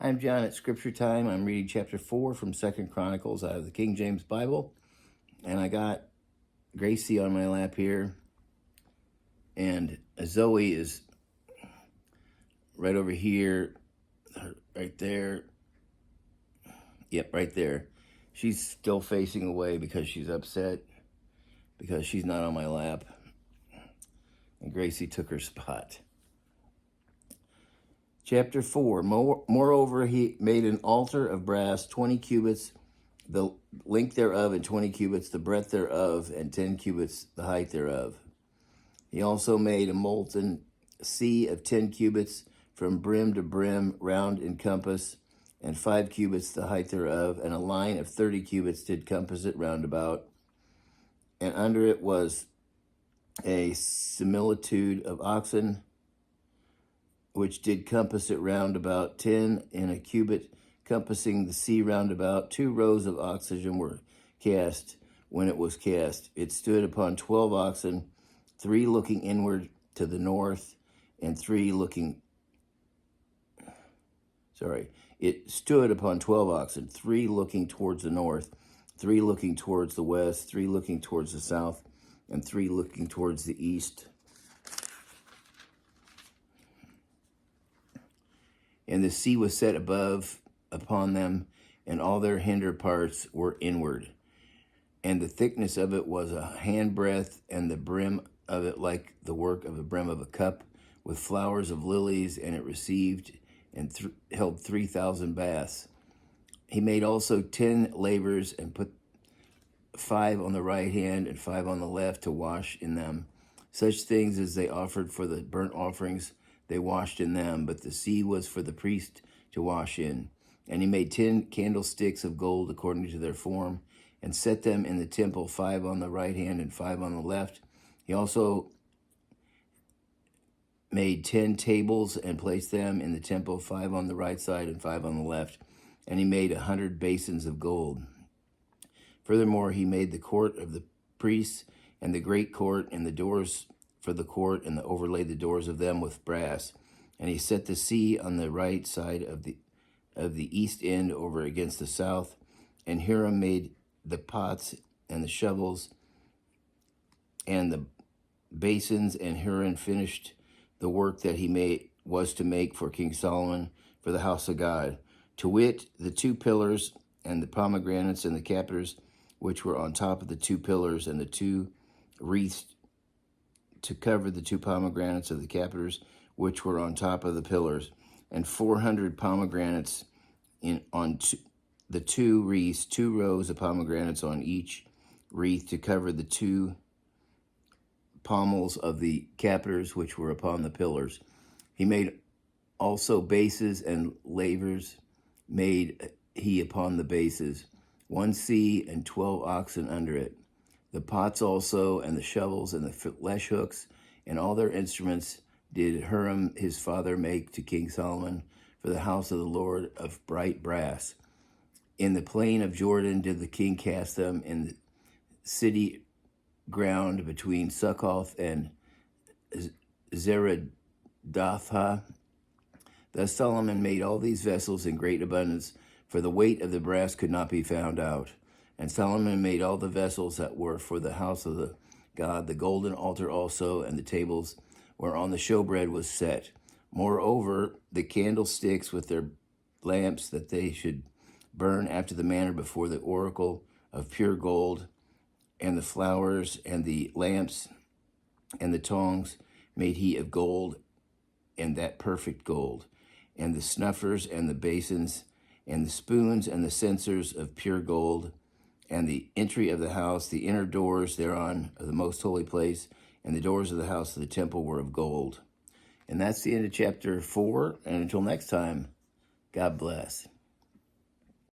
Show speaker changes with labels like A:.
A: I'm John at Scripture Time. I'm reading chapter 4 from 2 Chronicles out of the King James Bible. And I got Gracie on my lap here. And Zoe is right over here, right there. Yep, right there. She's still facing away because she's upset because she's not on my lap. And Gracie took her spot. Chapter 4, Moreover, he made an altar of brass, 20 cubits, the length thereof, and 20 cubits, the breadth thereof, and 10 cubits, the height thereof. He also made a molten sea of 10 cubits from brim to brim, round in compass, and 5 cubits, the height thereof, and a line of 30 cubits did compass it round about. And under it was a similitude of oxen, which did compass it round about 10 in a cubit, compassing the sea round about. 2 rows of oxen were cast when it was cast. It stood upon 12 oxen, 3 looking inward to the north, and 3 looking... It stood upon 12 oxen, 3 looking towards the north, 3 looking towards the west, 3 looking towards the south, and 3 looking towards the east. And the sea was set above upon them, and all their hinder parts were inward. And the thickness of it was a handbreadth, and the brim of it like the work of the brim of a cup, with flowers of lilies, and it received and held 3,000 baths. He made also 10 lavers, and put 5 on the right hand and 5 on the left to wash in them. Such things as they offered for the burnt offerings, they washed in them, but the sea was for the priest to wash in. And he made 10 candlesticks of gold according to their form, and set them in the temple, 5 on the right hand and 5 on the left. He also made 10 tables and placed them in the temple, 5 on the right side and 5 on the left. And he made 100 basins of gold. Furthermore, he made the court of the priests and the great court and the doors for the court, and overlaid the doors of them with brass. And he set the sea on the right side of the east end over against the south. And Hiram made the pots and the shovels and the basins, and Hiram finished the work that he was to make for King Solomon for the house of God, to wit, the 2 pillars and the pomegranates and the capiters which were on top of the 2 pillars, and the 2 wreaths to cover the 2 pomegranates of the capiters which were on top of the pillars, and 400 pomegranates the 2 wreaths, 2 rows of pomegranates on each wreath to cover the 2 pommels of the capiters which were upon the pillars. He made also bases and lavers made he upon the bases, 1 sea and 12 oxen under it. The pots also, and the shovels, and the flesh hooks, and all their instruments did Hiram his father make to King Solomon for the house of the Lord of bright brass. In the plain of Jordan did the king cast them, in the city ground between Succoth and Zeradatha. Thus Solomon made all these vessels in great abundance, for the weight of the brass could not be found out. And Solomon made all the vessels that were for the house of the God, the golden altar also, and the tables whereon the showbread was set. Moreover, the candlesticks with their lamps, that they should burn after the manner before the oracle of pure gold, and the flowers, and the lamps, and the tongs made he of gold, and that perfect gold, and the snuffers, and the basins, and the spoons, and the censers of pure gold, and the entry of the house, the inner doors thereon of the most holy place, and the doors of the house of the temple were of gold. And that's the end of chapter 4. And until next time, God bless.